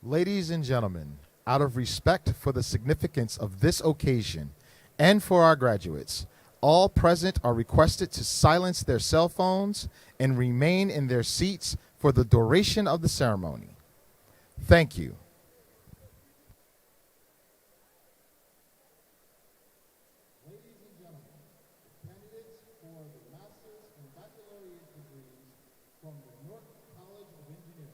Ladies and gentlemen, out of respect for the significance of this occasion and for our graduates, all present are requested to silence their cell phones and remain in their seats for the duration of the ceremony. Thank you. Ladies and gentlemen, the candidates for the master's and baccalaureate degrees from the Newark College of Engineering.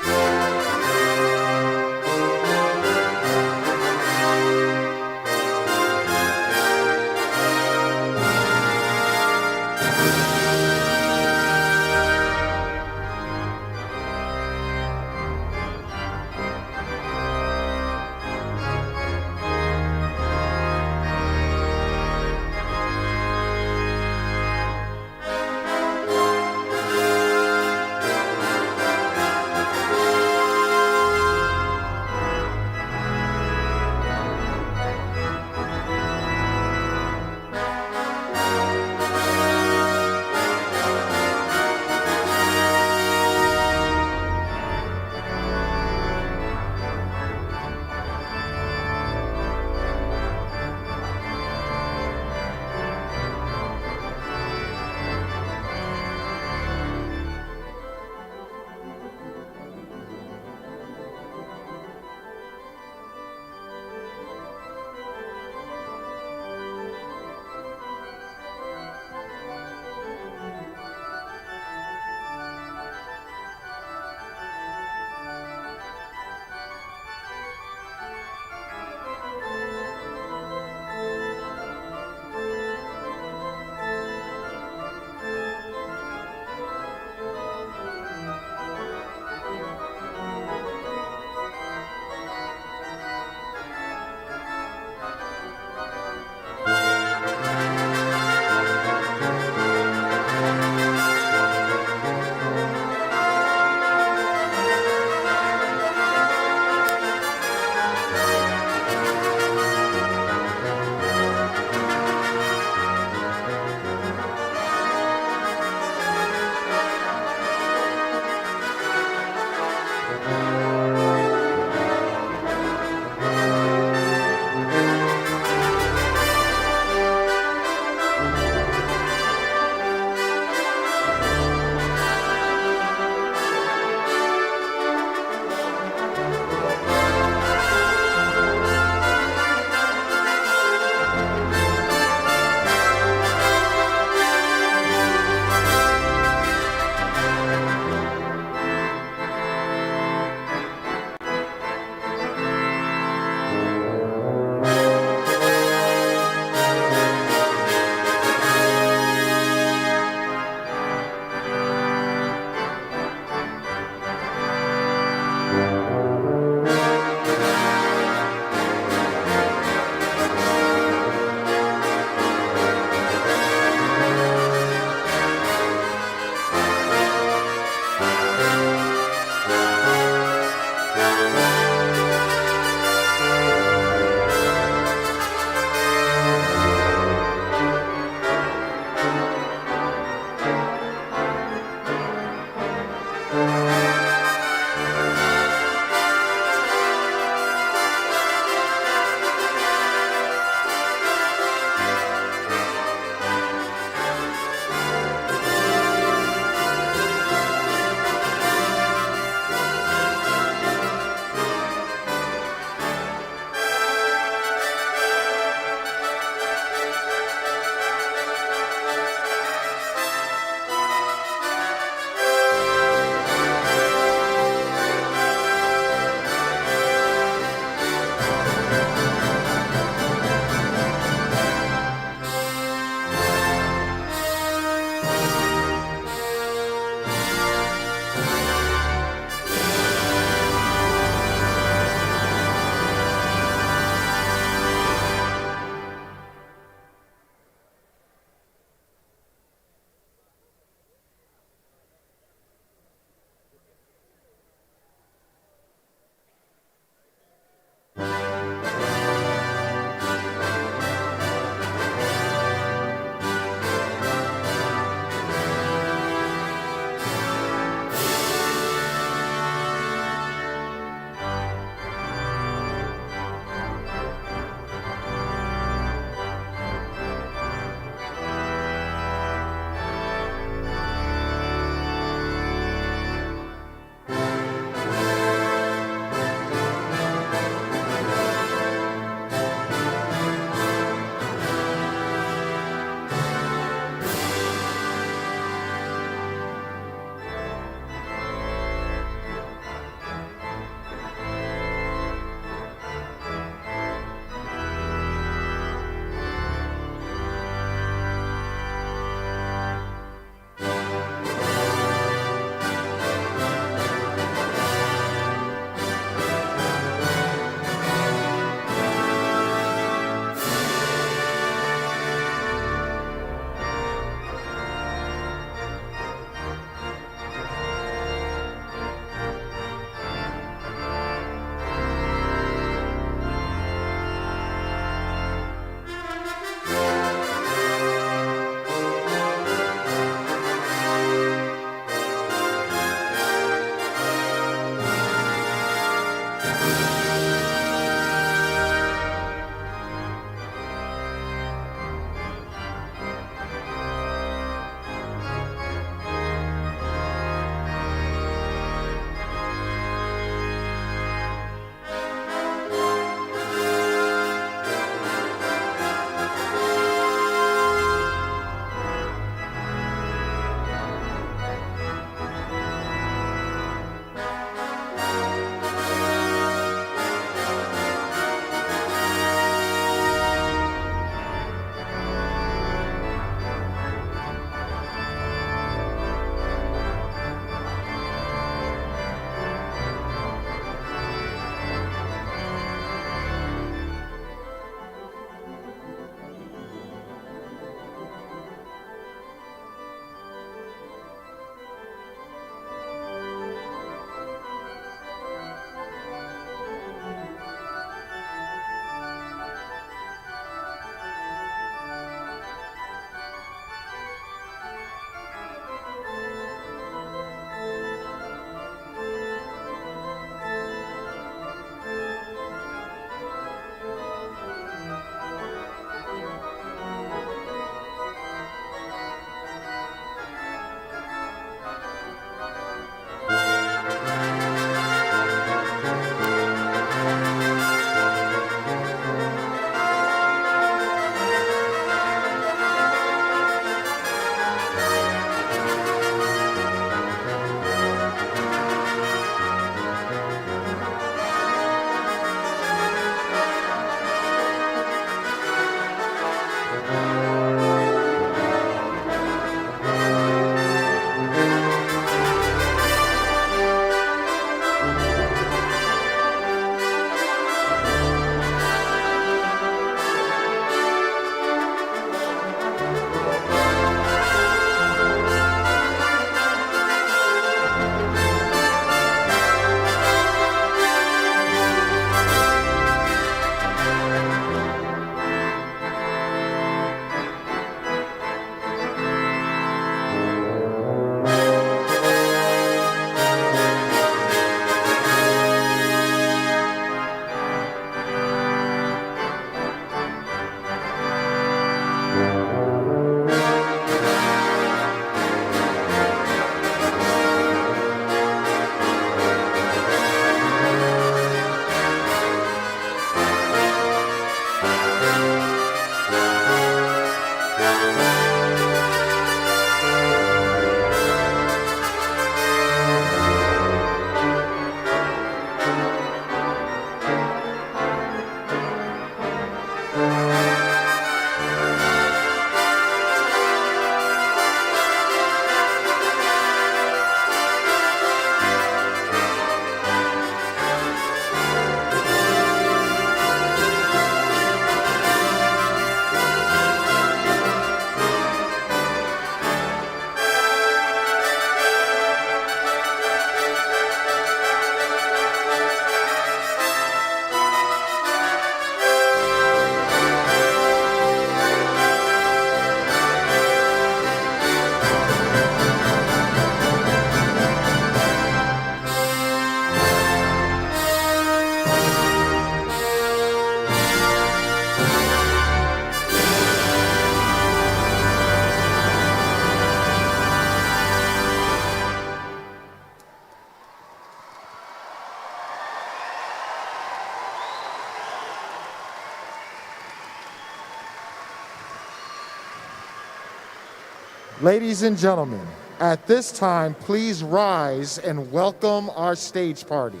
Ladies and gentlemen, at this time, please rise and welcome our stage party.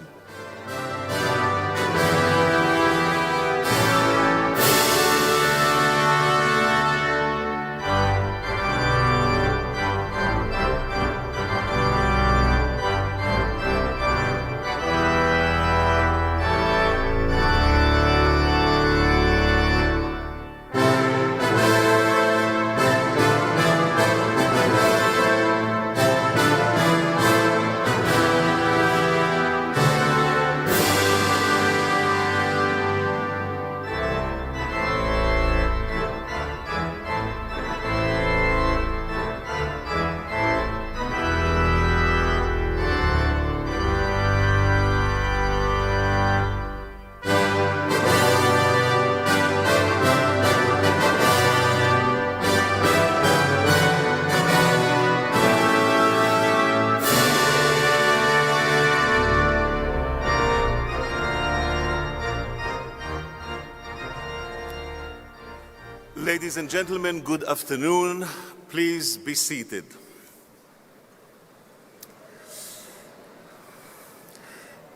Ladies and gentlemen, good afternoon. Please be seated.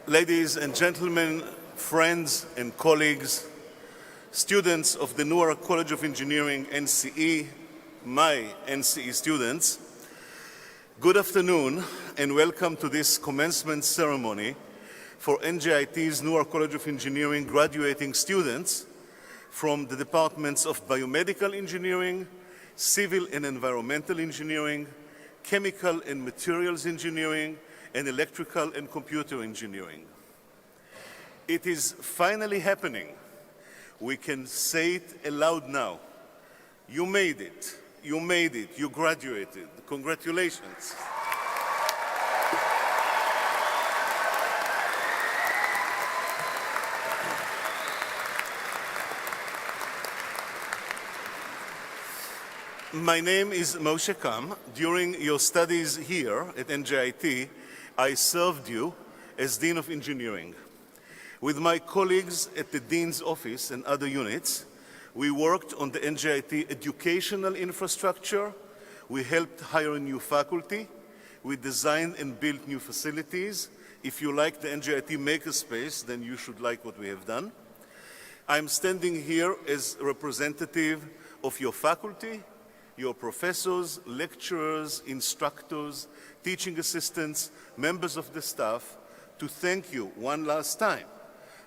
Ladies and gentlemen, friends and colleagues, students of the Newark College of Engineering, NCE, my NCE students, good afternoon and welcome to this commencement ceremony for NJIT's Newark College of Engineering graduating students from the departments of Biomedical Engineering, Civil and Environmental Engineering, Chemical and Materials Engineering, and Electrical and Computer Engineering. It is finally happening. We can say it aloud now. You made it. You made it. You graduated. Congratulations. My name is Moshe Kam. During your studies here at NJIT, I served you as Dean of Engineering. With my colleagues at the Dean's office and other units, we worked on the NJIT educational infrastructure. We helped hire new faculty. We designed and built new facilities. If you like the NJIT makerspace, then you should like what we have done. I'm standing here as a representative of your faculty, your professors, lecturers, instructors, teaching assistants, members of the staff, to thank you one last time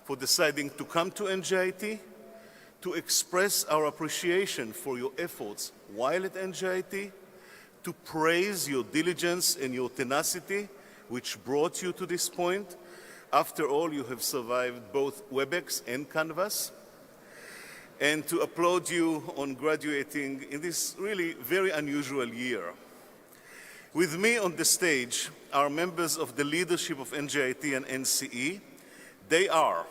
for deciding to come to NJIT, to express our appreciation for your efforts while at NJIT, to praise your diligence and your tenacity, which brought you to this point. After all, you have survived both WebEx and Canvas, and to applaud you on graduating in this really very unusual year. With me on the stage are members of the leadership of NJIT and NCE. They are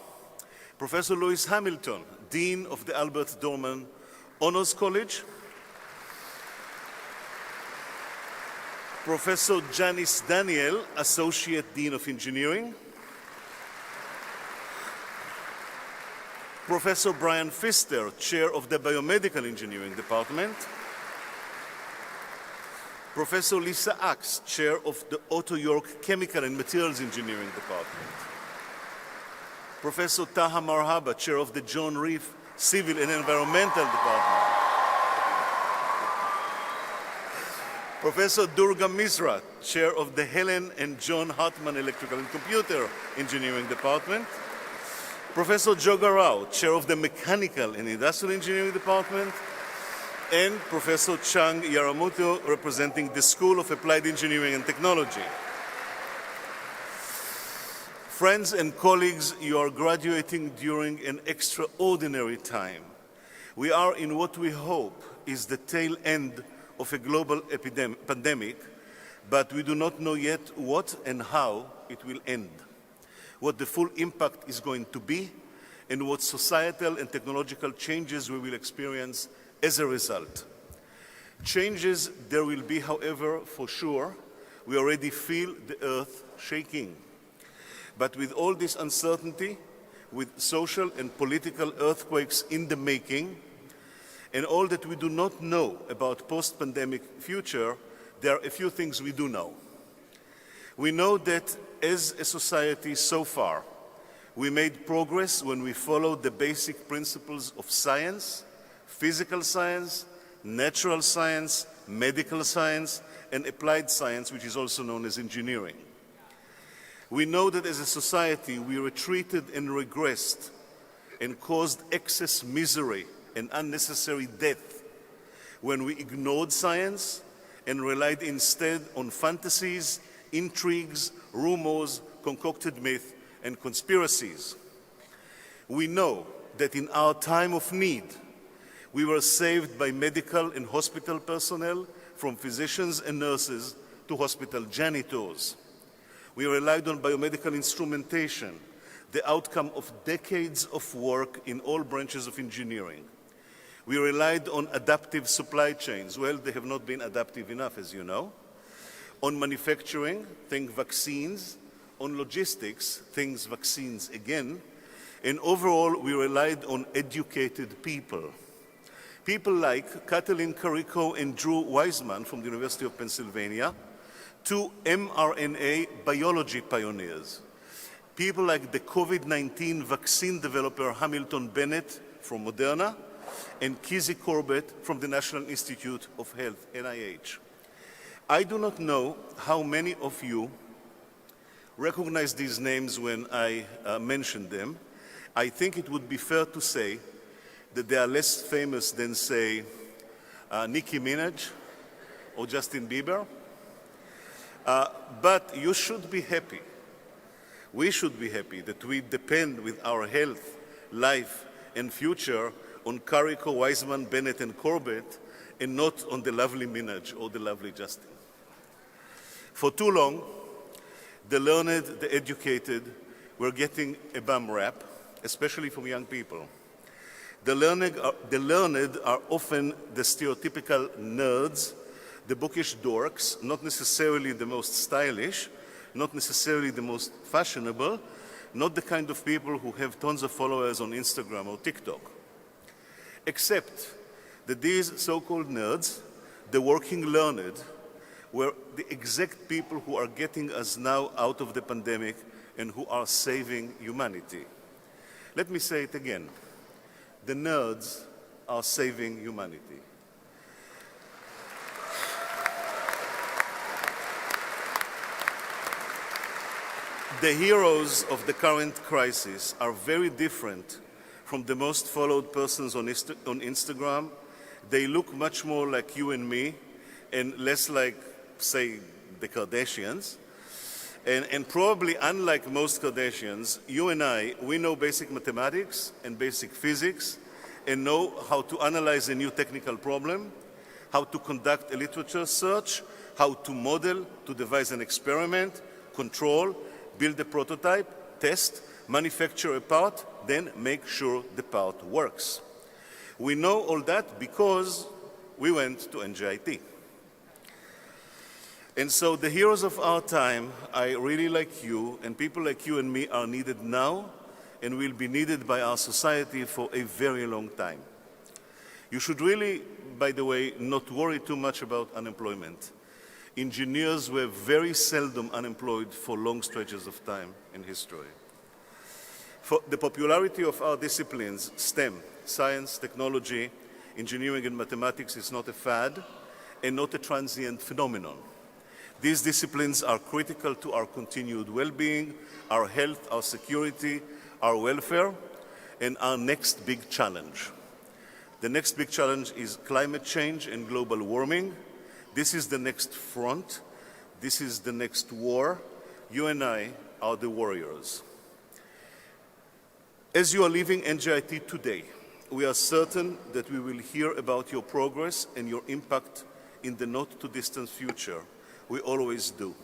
Professor Lewis Hamilton, Dean of the Albert Dorman Honors College, Professor Janice Daniel, Associate Dean of Engineering, Professor Brian Pfister, Chair of the Biomedical Engineering Department, Professor Lisa Axe, Chair of the Otto York Chemical and Materials Engineering Department. Professor Taha Marhaba, Chair of the John Reef Civil and Environmental Department. Professor Durga Misra, Chair of the Helen and John Hartman Electrical and Computer Engineering Department. Professor Joga Rao, Chair of the Mechanical and Industrial Engineering Department. And Professor Chang Yaramoto, representing the School of Applied Engineering and Technology. Friends and colleagues, you are graduating during an extraordinary time. We are in what we hope is the tail end of a global pandemic, but we do not know yet what and how it will end, what the full impact is going to be, and what societal and technological changes we will experience as a result. Changes there will be, however, for sure. We already feel the earth shaking. But with all this uncertainty, with social and political earthquakes in the making, and all that we do not know about post-pandemic future, there are a few things we do know. We know that as a society so far, we made progress when we followed the basic principles of science, physical science, natural science, medical science, and applied science, which is also known as engineering. We know that as a society, we retreated and regressed and caused excess misery and unnecessary death when we ignored science and relied instead on fantasies, intrigues, rumors, concocted myth, and conspiracies. We know that in our time of need, we were saved by medical and hospital personnel, from physicians and nurses to hospital janitors. We relied on biomedical instrumentation, the outcome of decades of work in all branches of engineering. We relied on adaptive supply chains. Well, they have not been adaptive enough, as you know. On manufacturing, think vaccines. On logistics, things vaccines again. And overall, we relied on educated people. People like Kathleen Carrico and Drew Wiseman from the University of Pennsylvania, two mRNA biology pioneers. People like the COVID-19 vaccine developer Hamilton Bennett from Moderna, and Kizzy Corbett from the National Institute of Health, NIH. I do not know how many of you recognize these names when I mention them. I think it would be fair to say that they are less famous than, say, Nicki Minaj or Justin Bieber. But you should be happy. We should be happy that we depend with our health, life, and future on Carrico, Wiseman, Bennett, and Corbett, and not on the lovely Minaj or the lovely Justin. For too long, the learned, the educated, were getting a bum rap, especially from young people. The learned are often the stereotypical nerds, the bookish dorks, not necessarily the most stylish, not necessarily the most fashionable, not the kind of people who have tons of followers on Instagram or TikTok. Except that these so-called nerds, the working learned, were the exact people who are getting us now out of the pandemic and who are saving humanity. Let me say it again. The nerds are saving humanity. The heroes of the current crisis are very different from the most followed persons on Instagram. They look much more like you and me and less like, say, the Kardashians. And probably unlike most Kardashians, you and I, we know basic mathematics and basic physics and know how to analyze a new technical problem, how to conduct a literature search, how to model, to devise an experiment, control, build a prototype, test, manufacture a part, then make sure the part works. We know all that because we went to NJIT. And so the heroes of our time, I really like you, and people like you and me are needed now and will be needed by our society for a very long time. You should really, by the way, not worry too much about unemployment. Engineers were very seldom unemployed for long stretches of time in history. For the popularity of our disciplines, STEM, science, technology, engineering, and mathematics, is not a fad and not a transient phenomenon. These disciplines are critical to our continued well-being, our health, our security, our welfare, and our next big challenge. The next big challenge is climate change and global warming. This is the next front. This is the next war. You and I are the warriors. As you are leaving NJIT today, we are certain that we will hear about your progress and your impact in the not-too-distant future. We always do.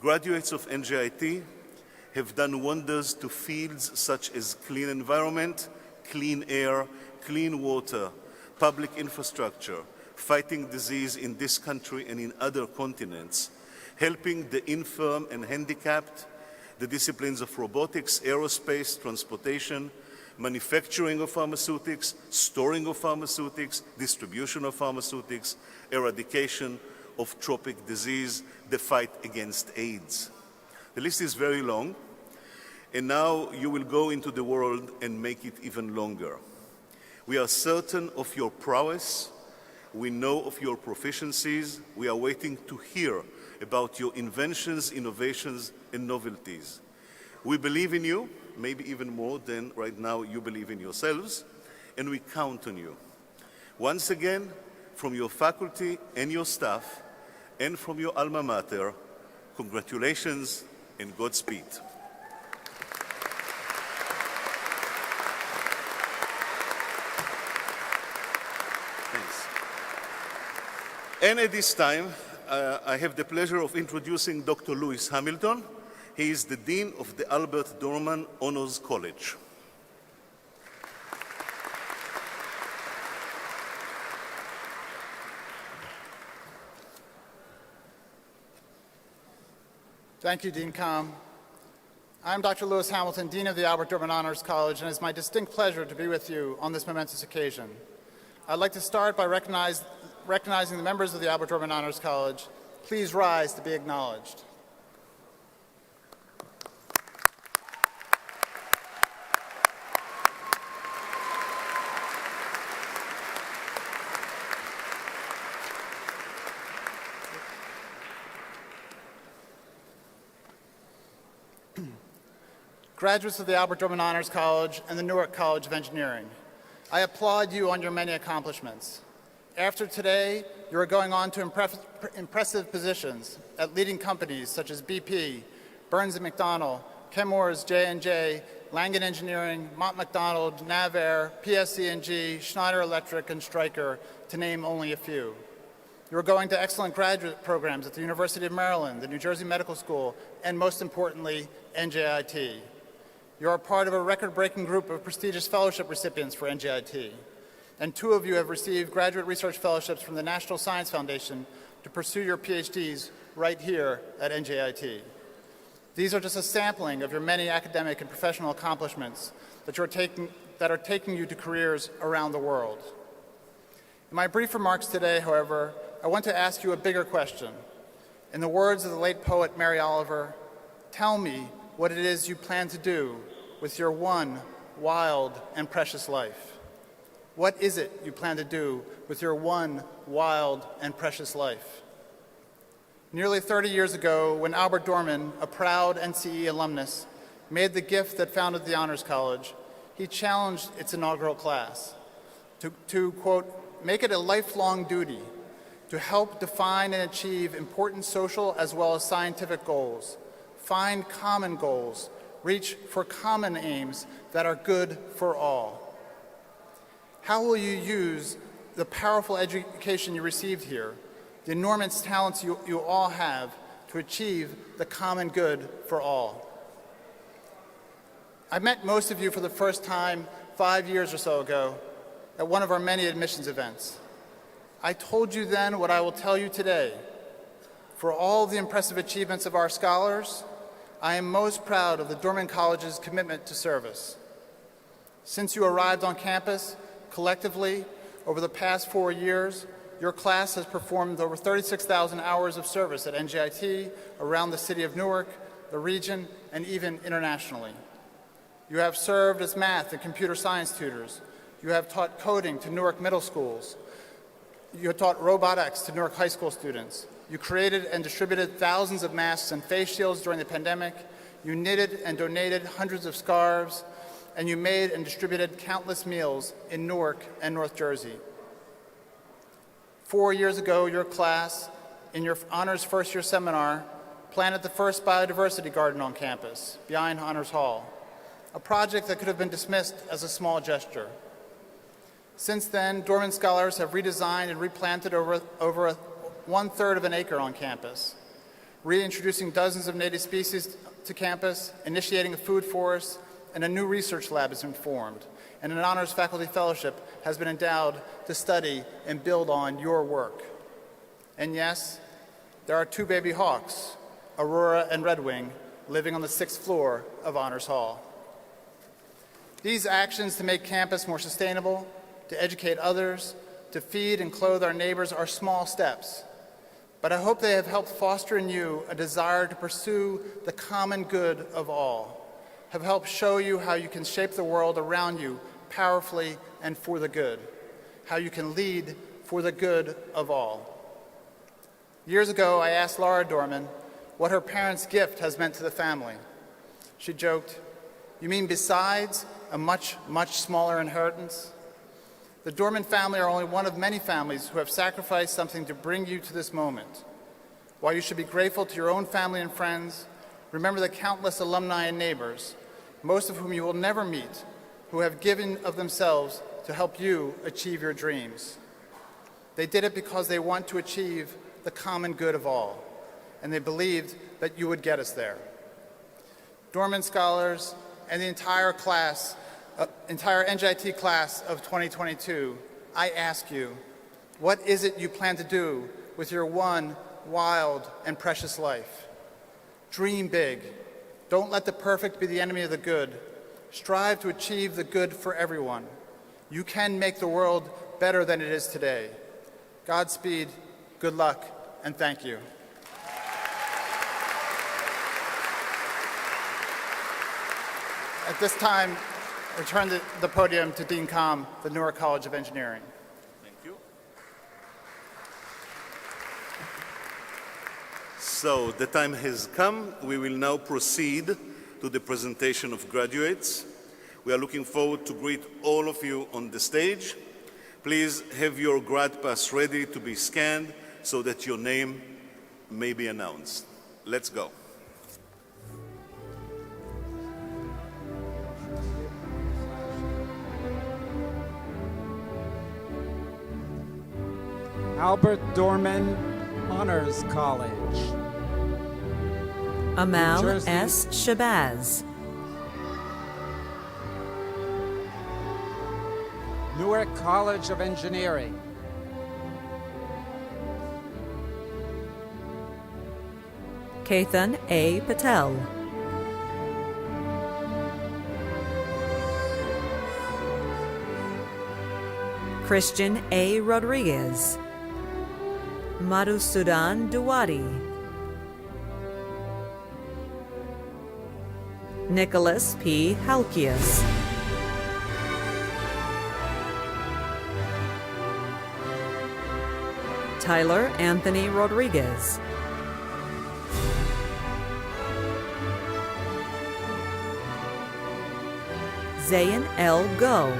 Graduates of NJIT have done wonders to fields such as clean environment, clean air, clean water, public infrastructure, fighting disease in this country and in other continents, helping the infirm and handicapped, the disciplines of robotics, aerospace, transportation, manufacturing of pharmaceutics, storing of pharmaceutics, distribution of pharmaceutics, eradication of tropic disease, the fight against AIDS. The list is very long, and now you will go into the world and make it even longer. We are certain of your prowess. We know of your proficiencies. We are waiting to hear about your inventions, innovations, and novelties. We believe in you, maybe even more than right now you believe in yourselves, and we count on you. Once again, from your faculty and your staff, and from your alma mater, congratulations and Godspeed. Thanks. And at this time, I have the pleasure of introducing Dr. Lewis Hamilton. He is the Dean of the Albert Dorman Honors College. Thank you, Dean Kamm. I'm Dr. Lewis Hamilton, Dean of the Albert Dorman Honors College, and it's my distinct pleasure to be with you on this momentous occasion. I'd like to start by recognizing the members of the Albert Dorman Honors College. Please rise to be acknowledged. Graduates of the Albert Dorman Honors College and the Newark College of Engineering, I applaud you on your many accomplishments. After today, you are going on to impressive positions at leading companies such as BP, Burns & McDonnell, Chemours, J&J, Langen Engineering, Mott MacDonald, NavAir, PSC&G, Schneider Electric, and Stryker, to name only a few. You are going to excellent graduate programs at the University of Maryland, the New Jersey Medical School, and most importantly, NJIT. You are part of a record-breaking group of prestigious fellowship recipients for NJIT, and 2 of you have received graduate research fellowships from the National Science Foundation to pursue your PhDs right here at NJIT. These are just a sampling of your many academic and professional accomplishments that are taking you to careers around the world. In my brief remarks today, however, I want to ask you a bigger question. In the words of the late poet Mary Oliver, tell me what it is you plan to do with your one wild and precious life. What is it you plan to do with your one wild and precious life? Nearly 30 years ago, when Albert Dorman, a proud NCE alumnus, made the gift that founded the Honors College, he challenged its inaugural class to quote, make it a lifelong duty to help define and achieve important social as well as scientific goals, find common goals, reach for common aims that are good for all. How will you use the powerful education you received here, the enormous talents you all have, to achieve the common good for all? I met most of you for the first time 5 years or so ago at one of our many admissions events. I told you then what I will tell you today. For all the impressive achievements of our scholars, I am most proud of the Dorman College's commitment to service. Since you arrived on campus, collectively, over the past 4 years, your class has performed over 36,000 hours of service at NJIT, around the city of Newark, the region, and even internationally. You have served as math and computer science tutors. You have taught coding to Newark middle schools. You have taught robotics to Newark high school students. You created and distributed thousands of masks and face shields during the pandemic. You knitted and donated hundreds of scarves, and you made and distributed countless meals in Newark and North Jersey. 4 years ago, your class, in your honors first year seminar, planted the first biodiversity garden on campus, behind Honors Hall, a project that could have been dismissed as a small gesture. Since then, Dorman scholars have redesigned and replanted over 1/3 of an acre on campus, reintroducing dozens of native species to campus, initiating a food forest, and a new research lab has been formed, and an honors faculty fellowship has been endowed to study and build on your work. And yes, there are 2 baby hawks, Aurora and Redwing, living on the 6th floor of Honors Hall. These actions to make campus more sustainable, to educate others, to feed and clothe our neighbors are small steps, but I hope they have helped foster in you a desire to pursue the common good of all, have helped show you how you can shape the world around you powerfully and for the good, how you can lead for the good of all. Years ago, I asked Laura Dorman what her parents' gift has meant to the family. She joked, "You mean besides a much, much smaller inheritance?" The Dorman family are only one of many families who have sacrificed something to bring you to this moment. While you should be grateful to your own family and friends, remember the countless alumni and neighbors, most of whom you will never meet, who have given of themselves to help you achieve your dreams. They did it because they want to achieve the common good of all, and they believed that you would get us there. Dorman scholars and the entire NJIT class of 2022, I ask you, what is it you plan to do with your one wild and precious life? Dream big. Don't let the perfect be the enemy of the good. Strive to achieve the good for everyone. You can make the world better than it is today. Godspeed, good luck, and thank you. At this time, I return the podium to Dean Comm, the Newark College of Engineering. Thank you. So the time has come. We will now proceed to the presentation of graduates. We are looking forward to greet all of you on the stage. Please have your grad pass ready to be scanned so that your name may be announced. Let's go. Albert Dorman Honors College. Amal Jersey. S. Shabazz. Newark College of Engineering. Kethan A. Patel. Christian A. Rodriguez. Madhusudan Duwadi. Nicholas P. Halkias. Tyler Anthony Rodriguez. Zayn L. Go.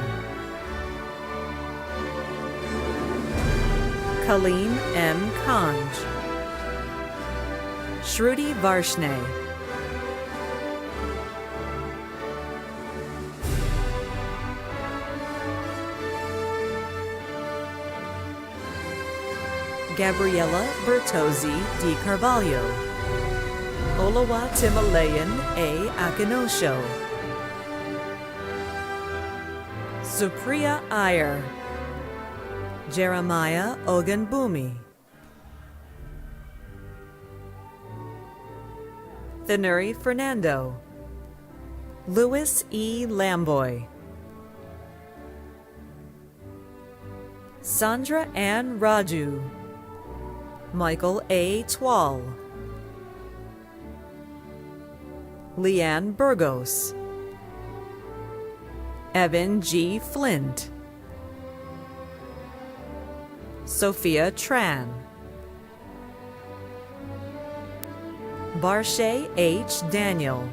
Kaleem M. Kanj. Shruti Varshney. Gabriela Bertozzi Di Carvalho. Oluwatimalayan A. Akinosho. Supriya Iyer. Jeremiah Ogunbumi. Thanuri Fernando. Louis E. Lamboy. Sandra Ann Raju, Michael A. Twall, Leanne Burgos, Evan G. Flint, Sophia Tran, Barshay H. Daniel,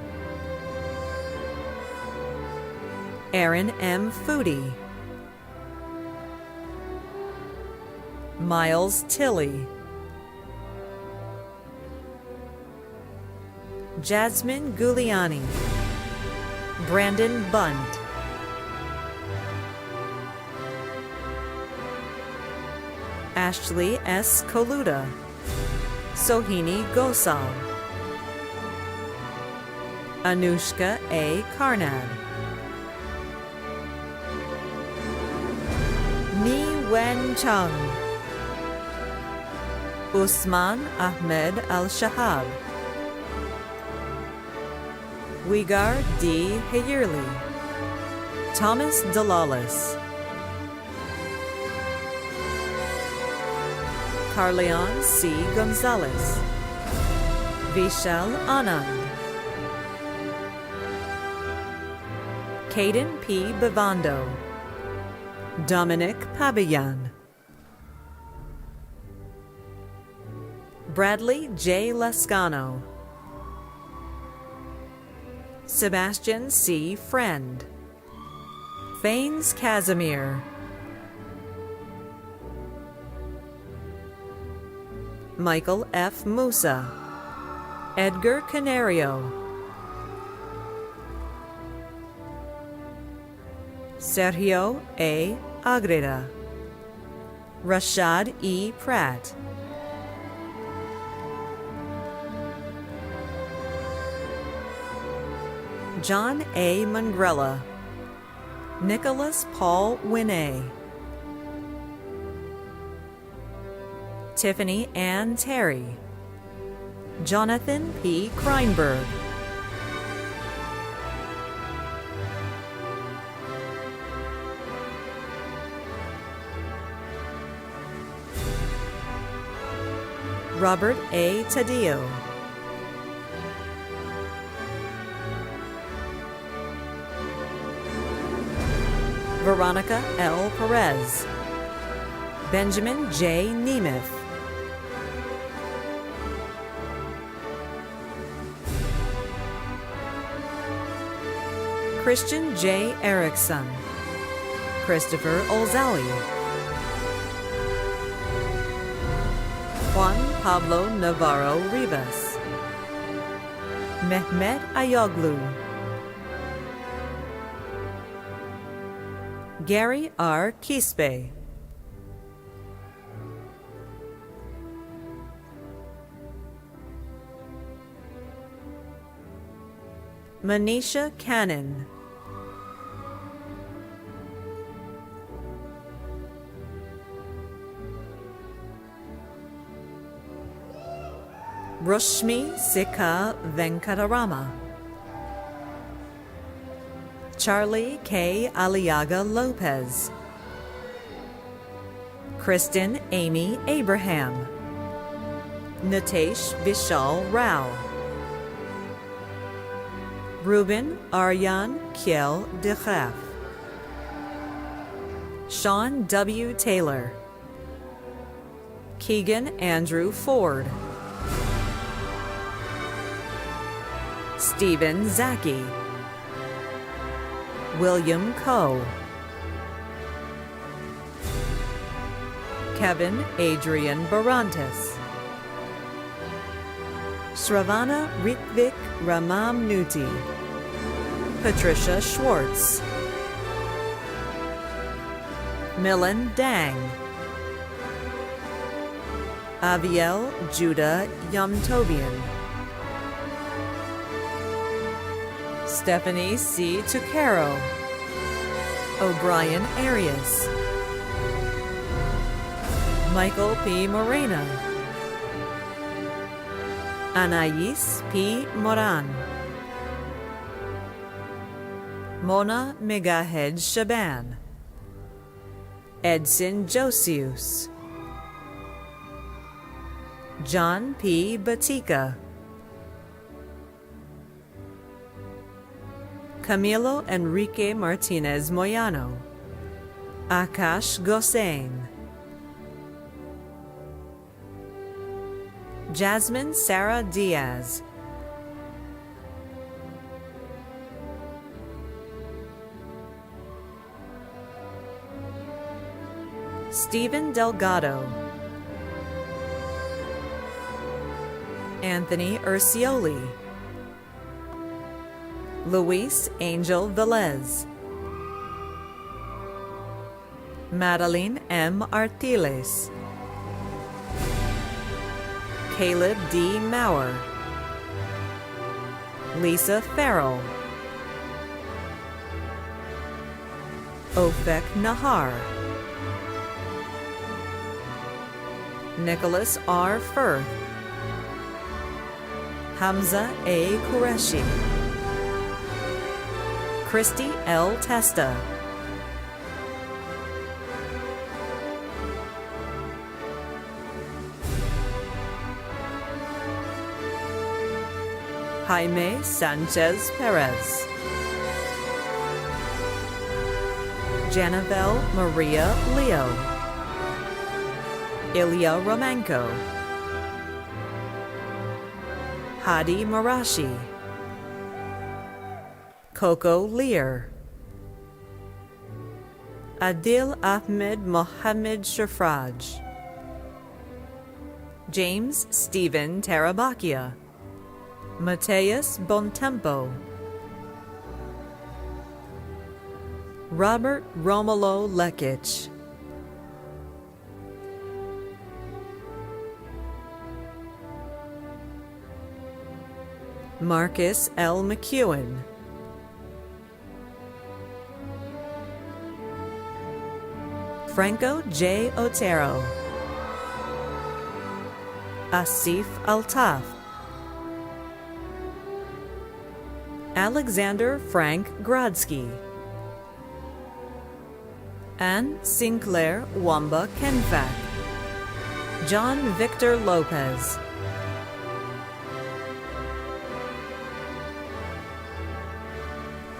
Aaron M. Foodie, Miles Tilley, Jasmine Guliani, Brandon Bunt, Ashley S. Koluda, Sohini Gosal, Anushka A. Karnad, Ni Wen Chung, Usman Ahmed Al-Shahab, Wigar D. Hayerli, Thomas Dalalis, Carleon C. Gonzalez, Vishal Anand, Caden P. Bavando, Dominic Pabayan, Bradley J. Lascano, Sebastian C. Friend, Faines Casimir, Michael F. Musa, Edgar Canario, Sergio A. Agreda, Rashad E. Pratt, John A. Mangrella, Nicholas Paul Winay, Tiffany Ann Terry, Jonathan P. Kreinberg, Robert A. Taddeo, Veronica L. Perez, Benjamin J. Nemeth, Christian J. Erickson, Christopher Olzawi, Juan Pablo Navarro Rivas, Mehmet Ayoglu, Gary R. Kispe, Manisha Cannon, Rushmi Sikha Venkatarama, Charlie K. Aliaga Lopez, Kristen Amy Abraham, Natesh Vishal Rao, Ruben Aryan Kiel Degraf, Sean W. Taylor, Keegan Andrew Ford, Stephen Zaki, William Coe, Kevin Adrian Barantes, Shravana Ritvik Ramamnuti, Patricia Schwartz, Milan Dang, Aviel Judah Yamtobian, Stephanie C. Tucaro, O'Brien Arias, Michael P. Morena, Anais P. Moran, Mona Megahed Shaban, Edson Josius, John P. Batica, Camilo Enrique Martinez Moyano, Akash Gosain, Jasmine Sarah Diaz, Stephen Delgado, Anthony Urcioli, Luis Angel Velez, Madeline M. Artiles, Caleb D. Maurer, Lisa Farrell, Ofek Nahar, Nicholas R. Firth, Hamza A. Qureshi, Christy L. Testa, Jaime Sanchez Perez, Janavel Maria Leo, Ilya Romanko, Hadi Marashi, Coco Lear, Adil Ahmed Mohammed Shafraj, James Stephen Tarabakia, Mateus Bontempo, Robert Romulo Lekic, Marcus L. McEwen, Franco J. Otero, Asif Altaf, Alexander Frank Grodsky, Anne Sinclair Wamba Kenfak, John Victor Lopez,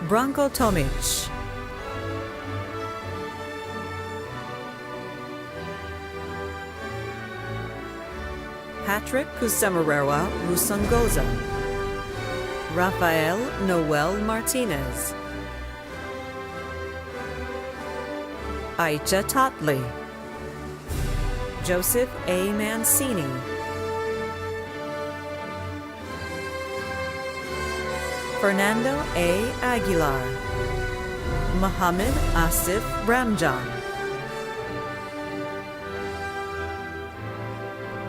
Branko Tomic, Patrick Kusemarera Rusangoza, Rafael Noel Martinez, Aicha Totley, Joseph A. Mancini, Fernando A. Aguilar, Mohammed Asif Ramjan,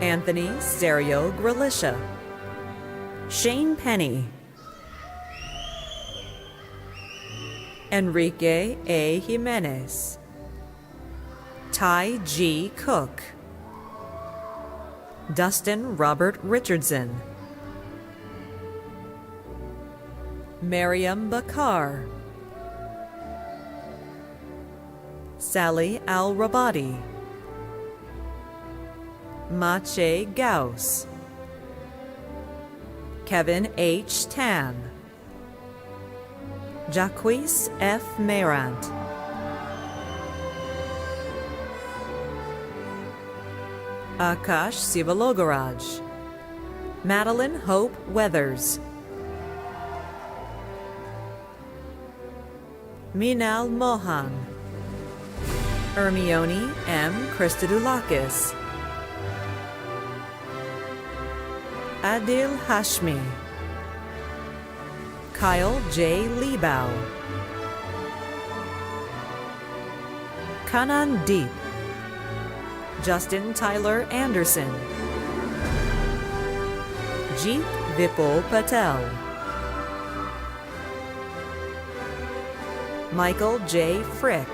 Anthony Serio Gralisha, Shane Penny, Enrique A. Jimenez, Ty G. Cook, Dustin Robert Richardson, Mariam Bakar, Sally Al-Rabadi, Mache Gauss, Kevin H. Tan, Jacques F. Meyrant, Akash Sivalogaraj, Madeline Hope Weathers, Minal Mohan, Ermione M. Christodoulakis, Adil Hashmi, Kyle J. Liebau, Kanan Deep, Justin Tyler Anderson, Jeet Vipul Patel, Michael J. Frick,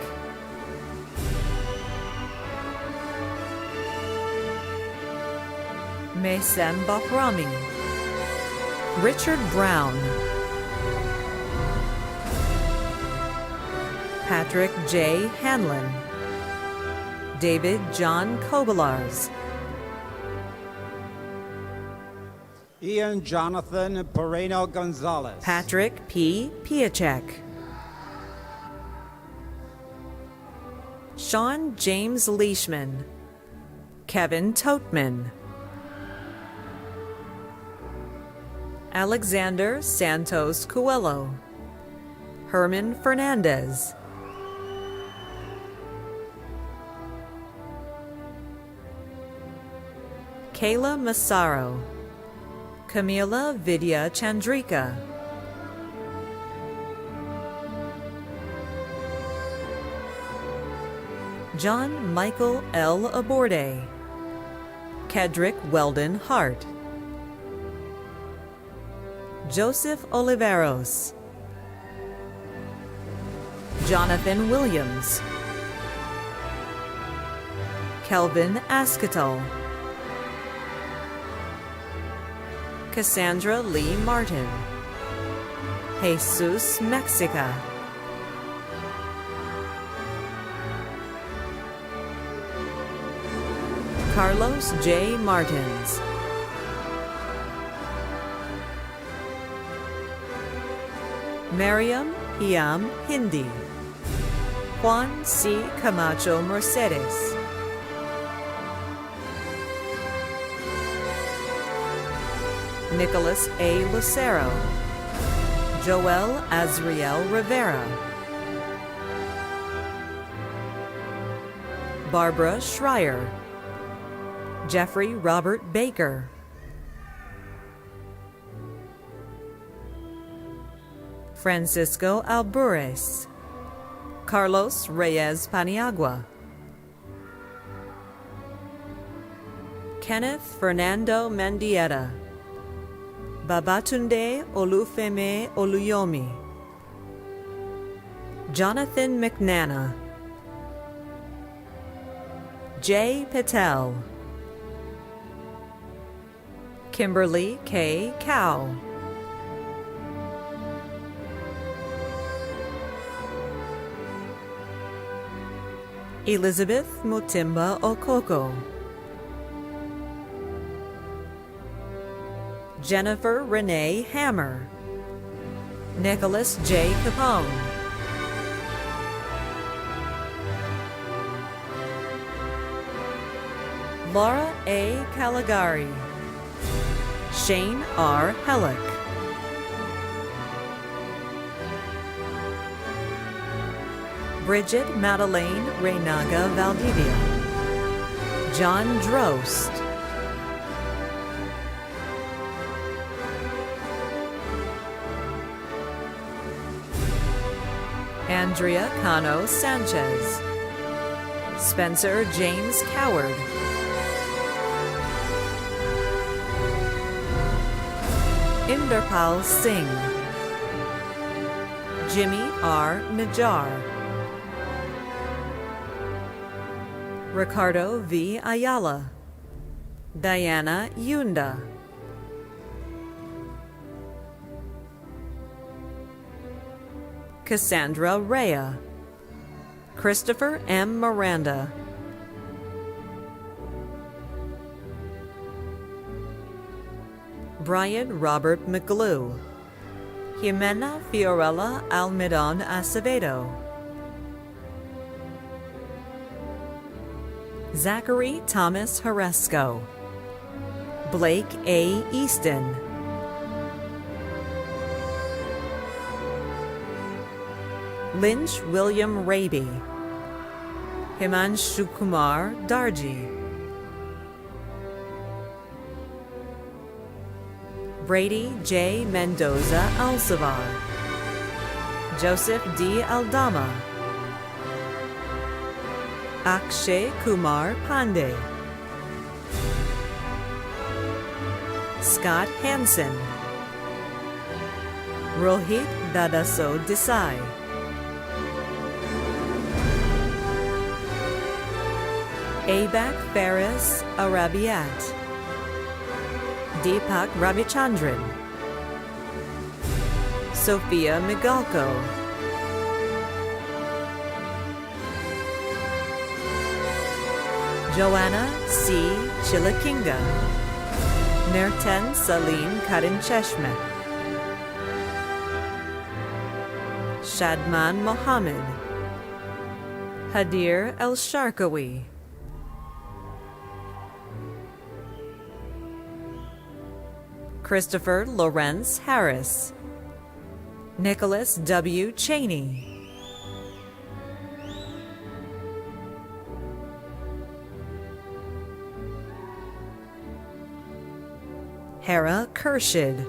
Maysem Bahrami, Richard Brown, Patrick J. Hanlon, David John Kobalars, Ian Jonathan Pereno Gonzalez. Patrick P. Piacek, Sean James Leishman, Kevin Toteman, Alexander Santos Coelho, Herman Fernandez, Kayla Massaro, Camila Vidya Chandrika, John Michael L. Aborde, Kedrick Weldon Hart, Joseph Oliveros, Jonathan Williams, Kelvin Asketal, Cassandra Lee Martin, Jesus Mexica, Carlos J. Martins, Mariam Hiam Hindi, Juan C. Camacho Mercedes, Nicholas A. Lucero, Joel Azriel Rivera, Barbara Schreier, Jeffrey Robert Baker, Francisco Albures, Carlos Reyes Paniagua, Kenneth Fernando Mendieta, Babatunde Olufeme Oluyomi, Jonathan McNana, Jay Patel, Kimberly K. Cow, Elizabeth Mutimba Okoko, Jennifer Renee Hammer, Nicholas J. Capone, Laura A. Caligari, Shane R. Hellick, Bridget Madeleine Reynaga Valdivia, John Drost, Andrea Cano Sanchez, Spencer James Coward, Inderpal Singh, Jimmy R. Najjar, Ricardo V. Ayala, Diana Yunda, Cassandra Rea, Christopher M. Miranda, Brian Robert McGlue, Jimena Fiorella Almidon Acevedo, Zachary Thomas Haresco, Blake A. Easton, Lynch William Raby, Himanshu Kumar Darji, Brady J. Mendoza Alcivar, Joseph D. Aldama, Akshay Kumar Pandey, Scott Hansen, Rohit Dadaso Desai, Abak Faris Arabiat, Deepak Ravichandran, Sophia Migalko, Joanna C. Chilakinga, Nerten Salim Karincheshme, Shadman Mohammed, Hadir El Sharkawi, Christopher Lawrence Harris, Nicholas W. Cheney, Hera Kershid,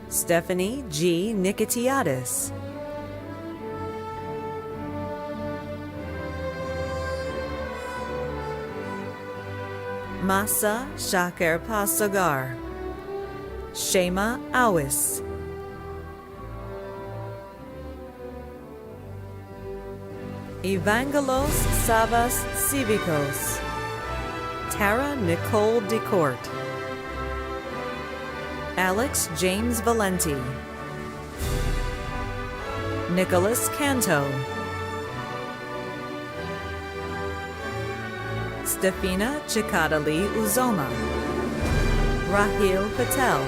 Stephanie G. Nikitiadis, Masa Shaker Pasogar, Shema Awis, Evangelos Savas Civicos, Tara Nicole DeCourt, Alex James Valenti, Nicholas Canto, Stefina Chikadali Uzoma, Rahil Patel,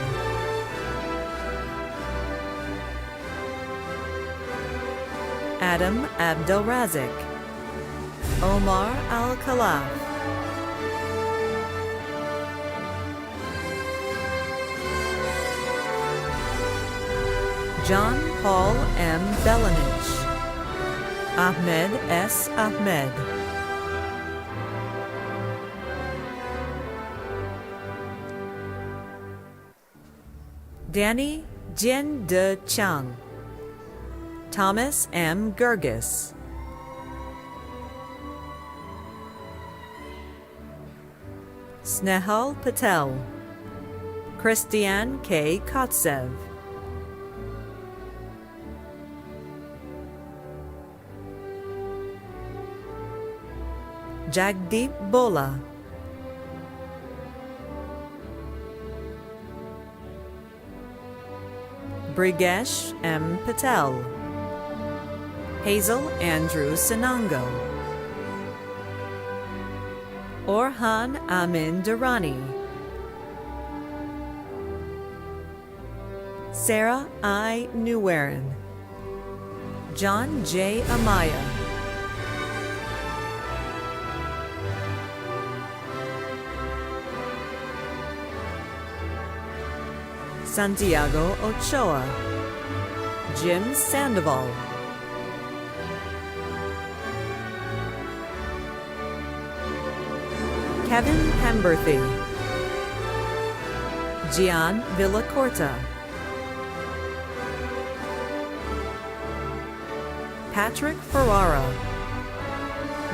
Adam Abdelrazik, Omar Al-Khalaf, John Paul M. Belanich, Ahmed S. Ahmed, Danny Jin De Chang, Thomas M. Gergis, Snehal Patel, Christian K. Kotsev, Jagdeep Bola, Brigesh M. Patel, Hazel Andrew Sinango, Orhan Amin Durrani, Sarah I. Newarin, John J. Amaya, Santiago Ochoa, Jim Sandoval, Kevin Pemberthy, Gian Villacorta, Patrick Ferrara,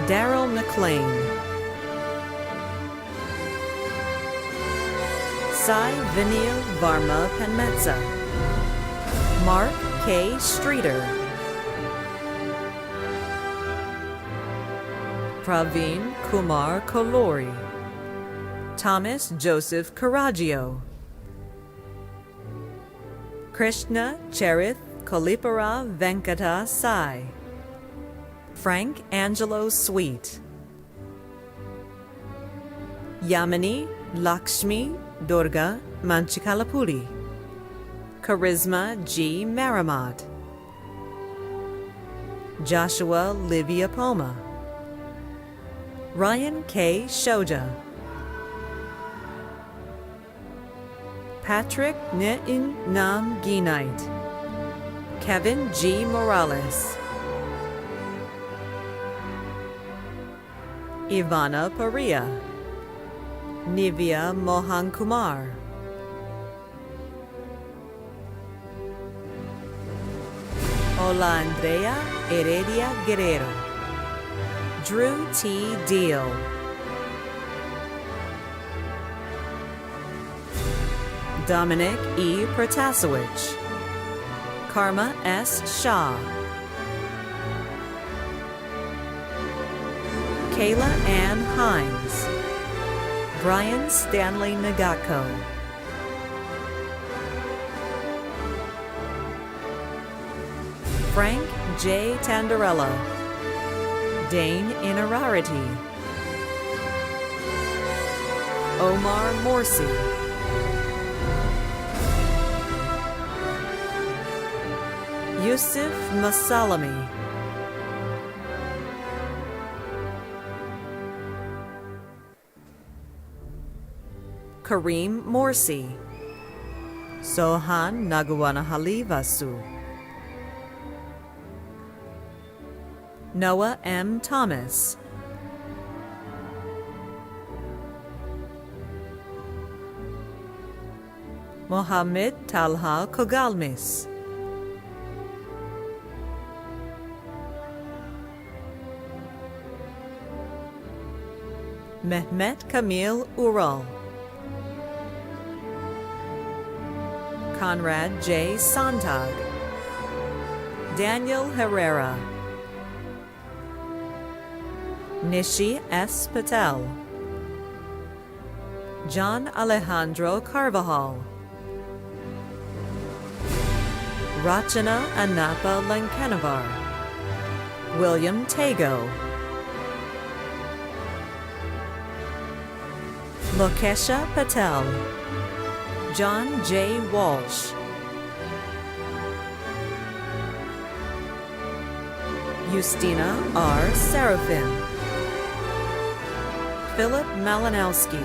Daryl McLean, Sai Vinil Varma Penmetza, Mark K. Streeter, Praveen Kumar Kolori, Thomas Joseph Carraggio, Krishna Charith Kolipara Venkata Sai, Frank Angelo Sweet, Yamini Lakshmi Durga Manchikalapudi, Charisma G. Maramat, Joshua Livia Poma, Ryan K. Shoja, Patrick Ne'in Nam Ginite, Kevin G. Morales, Ivana Paria, Nivya Mohan Kumar, Ola Andrea Heredia Guerrero, Drew T. Deal, Dominic E. Protasewicz, Karma S. Shah, Kayla Ann Hines, Brian Stanley Nagako, Frank J. Tandarella, Dane Inararity, Omar Morsi, Yusuf Masalami, Kareem Morsi, Sohan Nagwanahalivasu, Noah M. Thomas, Mohammed Talha Kogalmis, Mehmet Kamil Ural, Conrad J. Sontag, Daniel Herrera, Nishi S. Patel, John Alejandro Carvajal, Rachana Anapa Lankanavar, William Tago, Lokesha Patel, John J. Walsh, Justina R. Serafin, Philip Malinowski,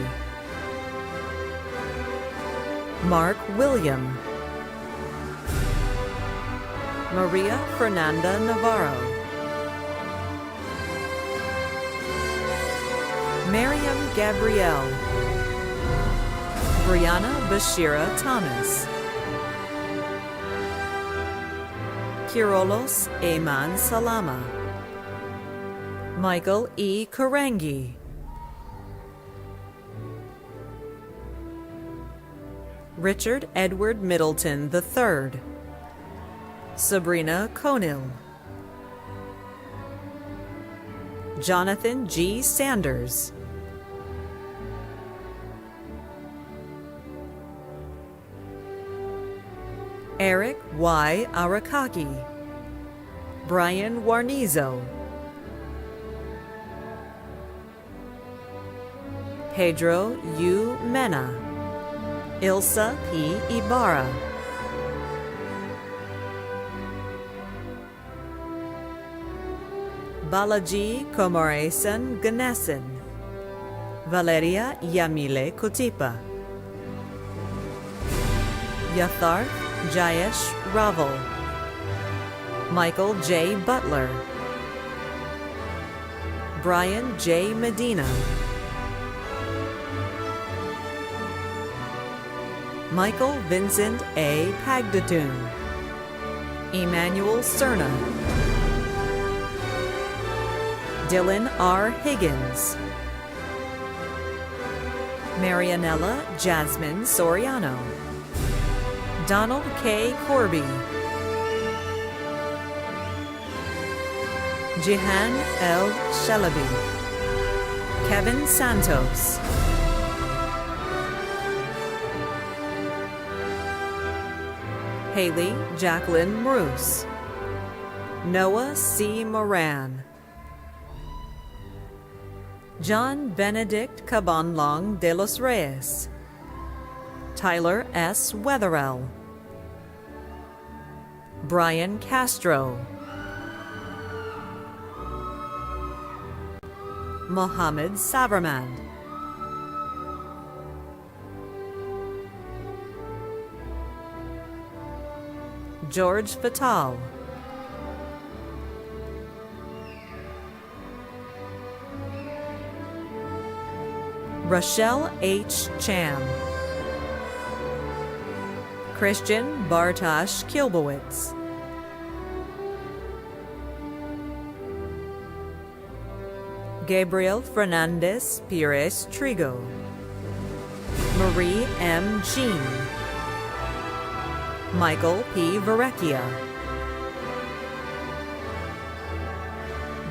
Mark William, Maria Fernanda Navarro, Miriam Gabrielle, Brianna Bashira Thomas, Kirolos Eman Salama, Michael E. Karangi, Richard Edward Middleton III, Sabrina Conil, Jonathan G. Sanders, Eric Y. Arakaki, Brian Warnizo, Pedro U. Mena, Ilsa P. Ibarra, Balaji Komaresan Ganesan, Valeria Yamile Kutipa, Yatharth Jayesh Raval, Michael J. Butler, Brian J. Medina, Michael Vincent A. Pagdatun, Emmanuel Cerna, Dylan R. Higgins, Marianella Jasmine Soriano, Donald K. Corby, Jihan L. Shalabi, Kevin Santos, Haley Jacqueline Bruce, Noah C. Moran, John Benedict Cabanlong de los Reyes, Tyler S. Wetherell, Brian Castro, Mohammed Saverman, George Fatal, Rochelle H. Cham, Christian Bartosz Kilbowitz, Gabriel Fernandez Pires Trigo, Marie M. Jean, Michael P. Varecchia,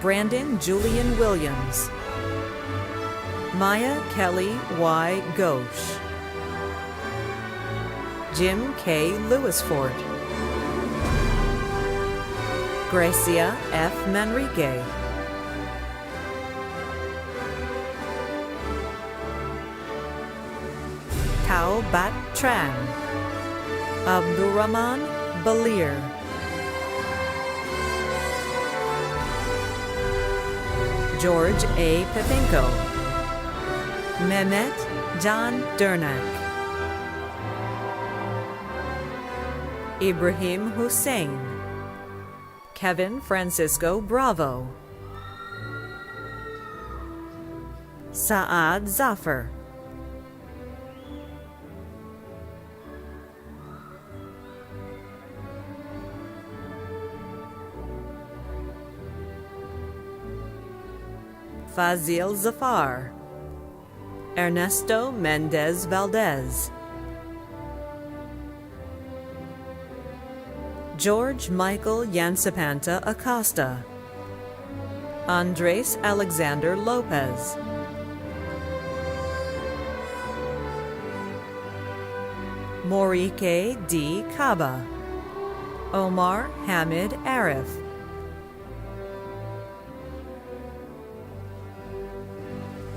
Brandon Julian Williams, Maya Kelly Y. Ghosh, Jim K. Lewisford, Gracia F. Manrique, Tao Bat Tran, Abdurrahman Balir, George A. Pepenko, Mehmet Can Dernak, Ibrahim Hussein, Kevin Francisco Bravo, Saad Zafar, Fazil Zafar, Ernesto Mendez Valdez, George Michael Yansapanta Acosta, Andres Alexander Lopez, Morike D. Kaba, Omar Hamid Arif,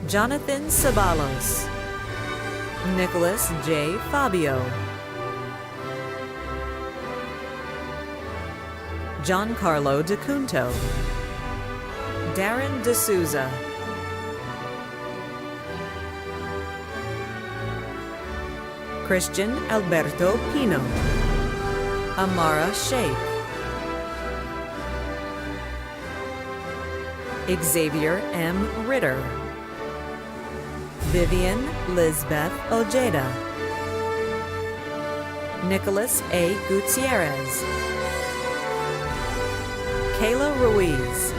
Jonathan Sabalos, Nicholas J. Fabio, Giancarlo DeCunto, Darren D'Souza, Christian Alberto Pino, Amara Sheikh, Xavier M. Ritter, Vivian Lisbeth Ojeda, Nicholas A. Gutierrez, Kayla Ruiz,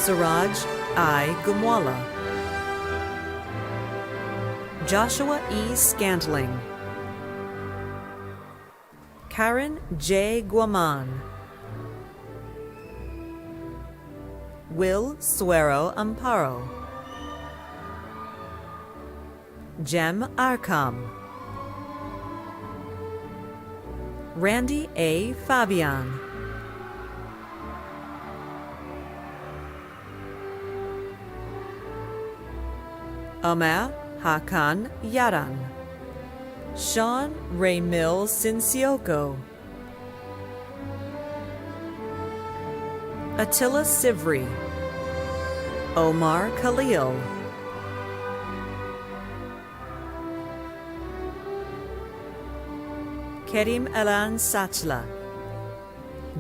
Suraj I. Gumwala, Joshua E. Scantling, Karen J. Guaman, Will Suero Amparo, Jem Arkham, Randy A. Fabian, Omer Hakan Yaran, Sean Raymil Sincioko, Attila Sivri, Omar Khalil, Kerim Elan Sachla,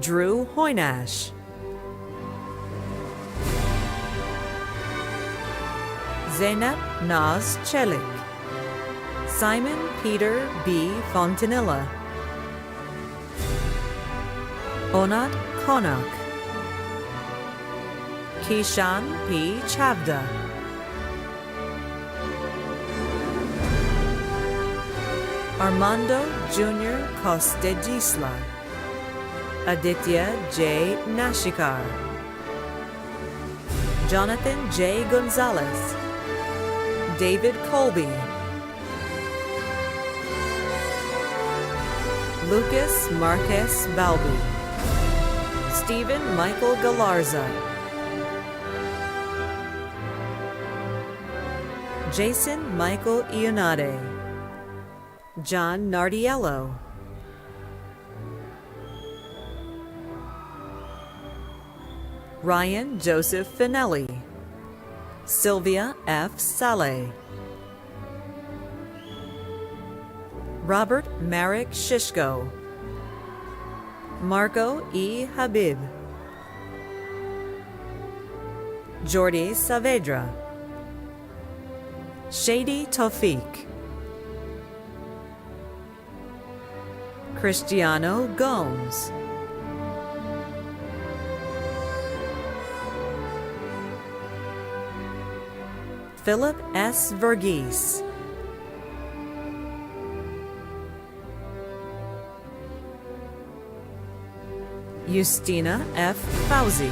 Drew Hoynash, Zeynep Naz Chelik, Simon Peter B. Fontanilla, Onat Konak, Kishan P. Chavda, Armando Jr. Costegisla, Aditya J. Nashikar, Jonathan J. Gonzalez, David Colby, Lucas Marquez Balbi, Stephen Michael Galarza, Jason Michael Ionade, John Nardiello, Ryan Joseph Finelli, Sylvia F. Saleh, Robert Marek Shishko, Marco E. Habib, Jordi Saavedra, Shady Tawfiq, Cristiano Gomes, Philip S. Verghese, Justina F. Fauzi,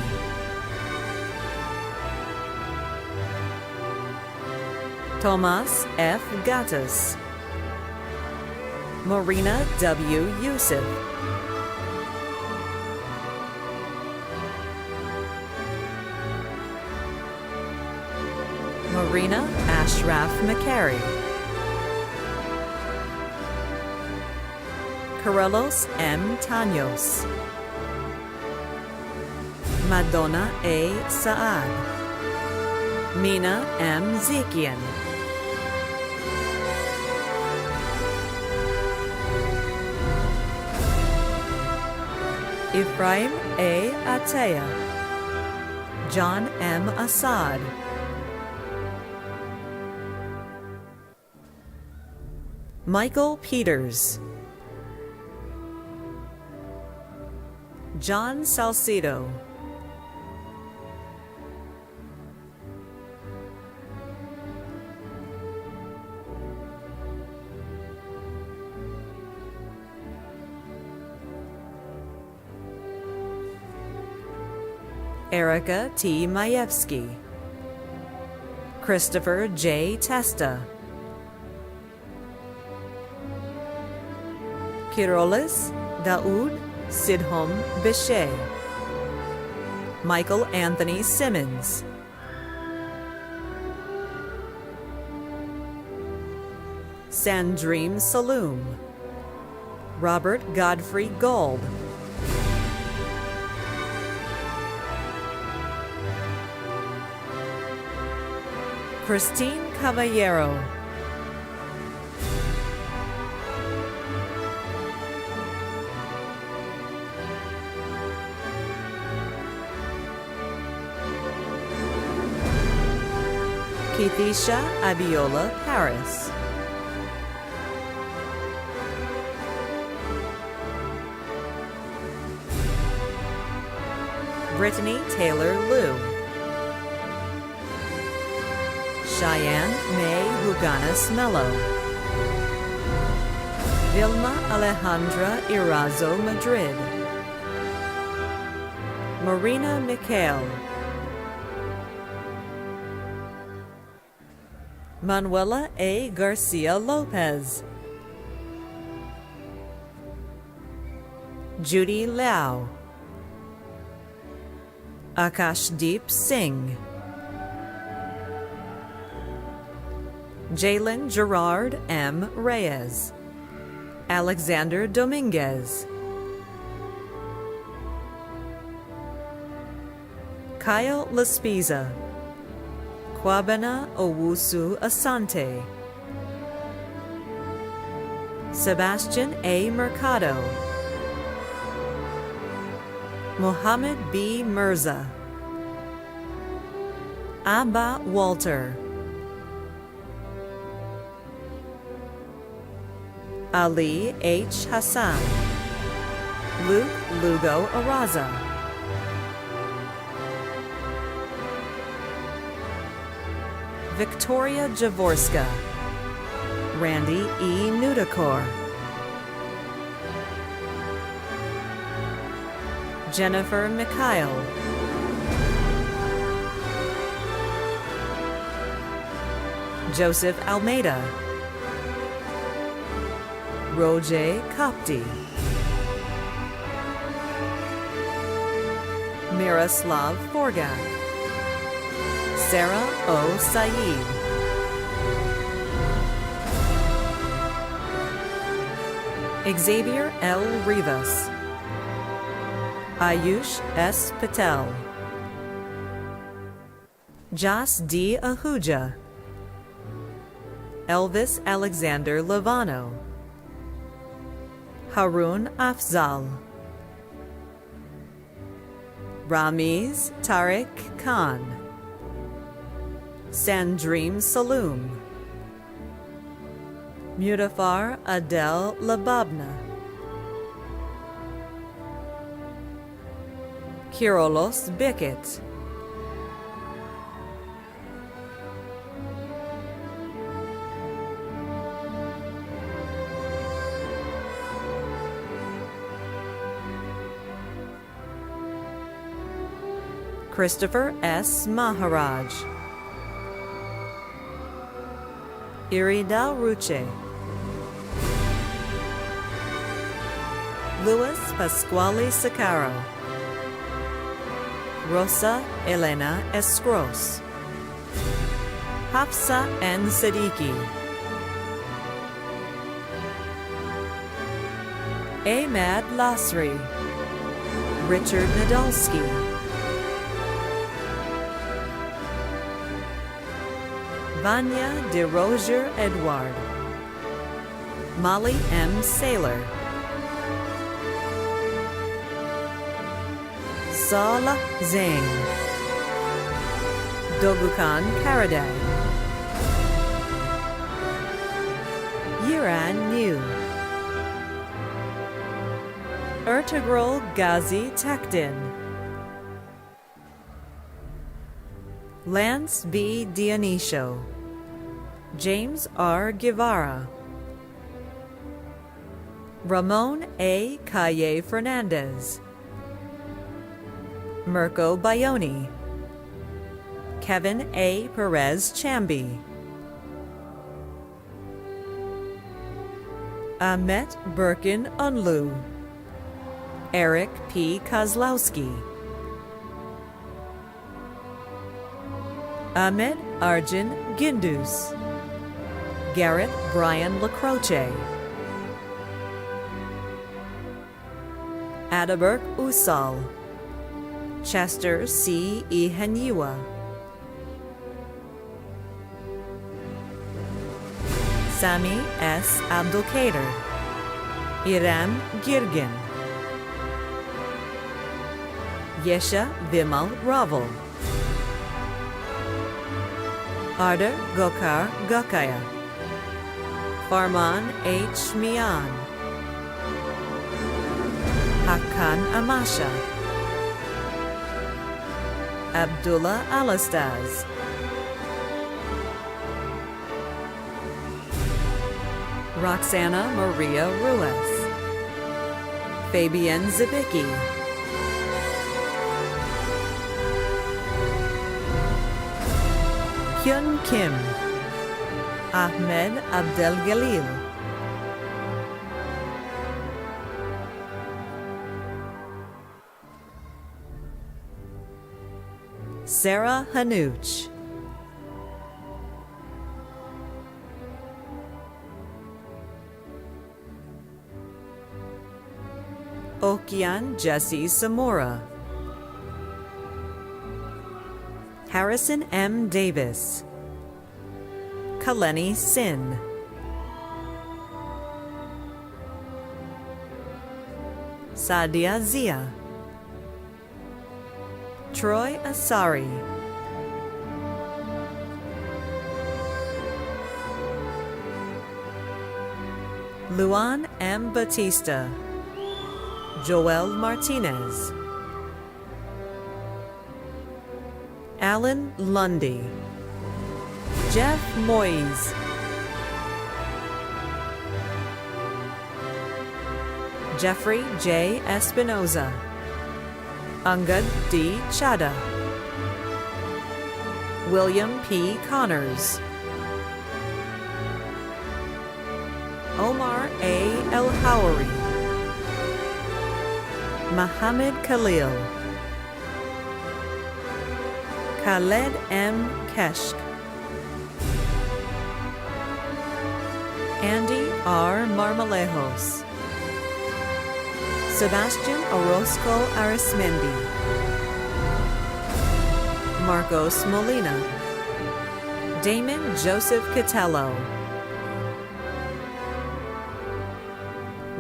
Tomas F. Gatas, Marina W. Yusuf, Marina Ashraf McCary, Carlos M. Taños, Madonna A. Saad, Mina M. Zekian, Ephraim A. Atea, John M. Assad, Michael Peters, John Salcido, Erica T. Majewski, Christopher J. Testa, Kirolis Daoud Sidhom Bishay, Michael Anthony Simmons, Sandream Saloom, Robert Godfrey Gold, Christine Caballero, Keithisha Abiola Paris, Brittany Taylor Liu, Cheyenne May Huganas Mello, Vilma Alejandra Irazo Madrid, Marina Mikhail, Manuela A. Garcia Lopez, Judy Liao, Akashdeep Singh, Jalen Gerard M. Reyes, Alexander Dominguez, Kyle Laspiza, Kwabena Owusu Asante, Sebastian A. Mercado, Mohammed B. Mirza, Abba Walter, Ali H. Hassan, Luke Lugo Araza, Victoria Javorska, Randy E. Nudakor, Jennifer Mikhail, Joseph Almeida, Roje Kapti, Miroslav Forgak, Sarah O. Saeed, Xavier L. Rivas, Ayush S. Patel, Jas D. Ahuja, Elvis Alexander Lovano, Harun Afzal, Ramiz Tariq Khan, Sandream Saloom, Mudafar Adel Lababna, Kirolos Bickett, Christopher S. Maharaj, Irida Ruche, Luis Pasquale Sacaro, Rosa Elena Escros, Hafsa N. Siddiqui, Ahmad Lasri, Richard Nadolski, Vanya de Roger Edward, Molly M. Saylor, Salah Zain, Dogukan Karaday, Yiran New, Ertugrul Ghazi Takdin, Lance B. Dionisio, James R. Guevara, Ramon A. Calle Fernandez, Mirko Bayoni, Kevin A. Perez Chambi, Ahmet Birkin Unlu, Eric P. Kozlowski, Ahmed Arjun Gindus, Garrett Brian Lacroce, Adaberk Usal, Chester C. Ihanyua, Sami S. Abdulkader, Iram Girgin, Yesha Vimal Raval, Ardar Gokar Gokaya, Farman H. Mian, Hakan Amasha, Abdullah Alastaz, Roxana Maria Ruiz, Fabian Zabicki, Hyun Kim, Ahmed Abdelgalil, Sarah Hanuch, Okian Jesse Samora, Harrison M. Davis, Kaleni Sin, Sadia Zia, Troy Asari, Luan M. Batista, Joel Martinez, Alan Lundy, Jeff Moyes, Jeffrey J. Espinoza, Angad D. Chada, William P. Connors, Omar A. El Howery, Mohammed Khalil, Khaled M. Keshk, Andy R. Marmalejos, Sebastian Orozco Arismendi, Marcos Molina, Damon Joseph Catello,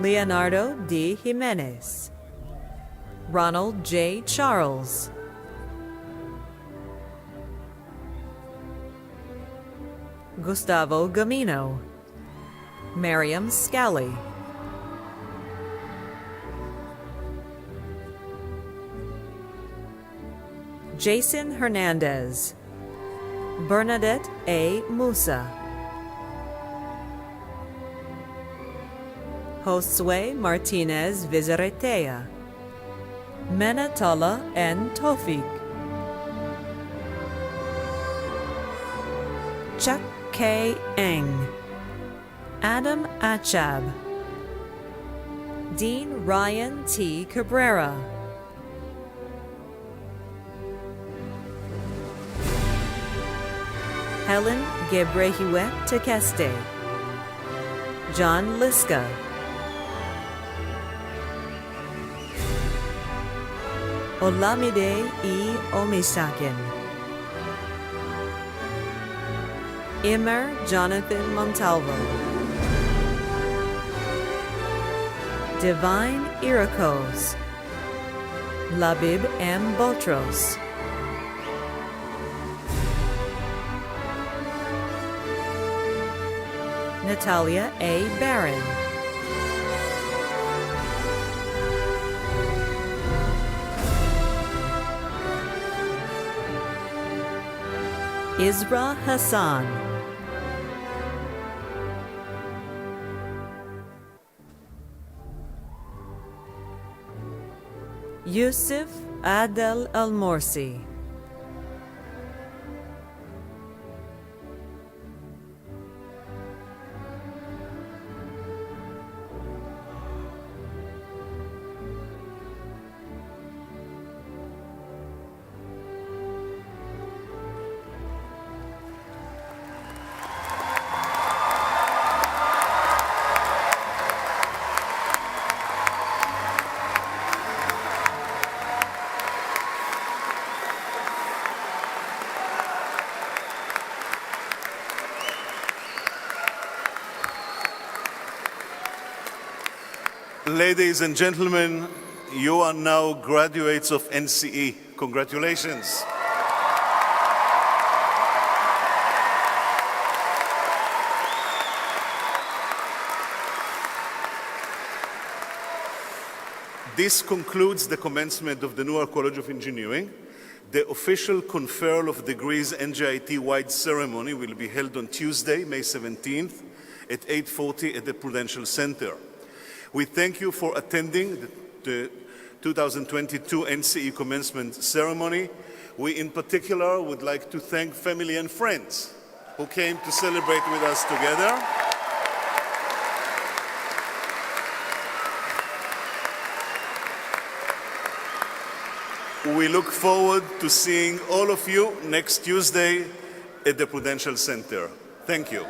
Leonardo D. Jimenez, Ronald J. Charles, Gustavo Gamino, Miriam Scally, Jason Hernandez, Bernadette A. Musa, Josue Martinez Vizaretea, Menatala N. Tofik, Chuck K. Eng, Adam Achab, Dean Ryan T. Cabrera, Helen Gebrehiwet Tekeste, John Liska, Olamide E. Omisakin, Immer Jonathan Montalvo, Divine Irakos, Labib M. Botros, Natalia A. Barron, Isra Hassan, Yusuf Adel Al-Morsi, Ladies and gentlemen, you are now graduates of NCE. Congratulations. This concludes the commencement of the Newark College of Engineering. The official conferral of degrees NJIT-wide ceremony will be held on Tuesday, May 17th at 8:40 at the Prudential Center. We thank you for attending the 2022 NCE commencement ceremony. We in particular would like to thank family and friends who came to celebrate with us together. We look forward to seeing all of you next Tuesday at the Prudential Center. Thank you.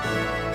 you.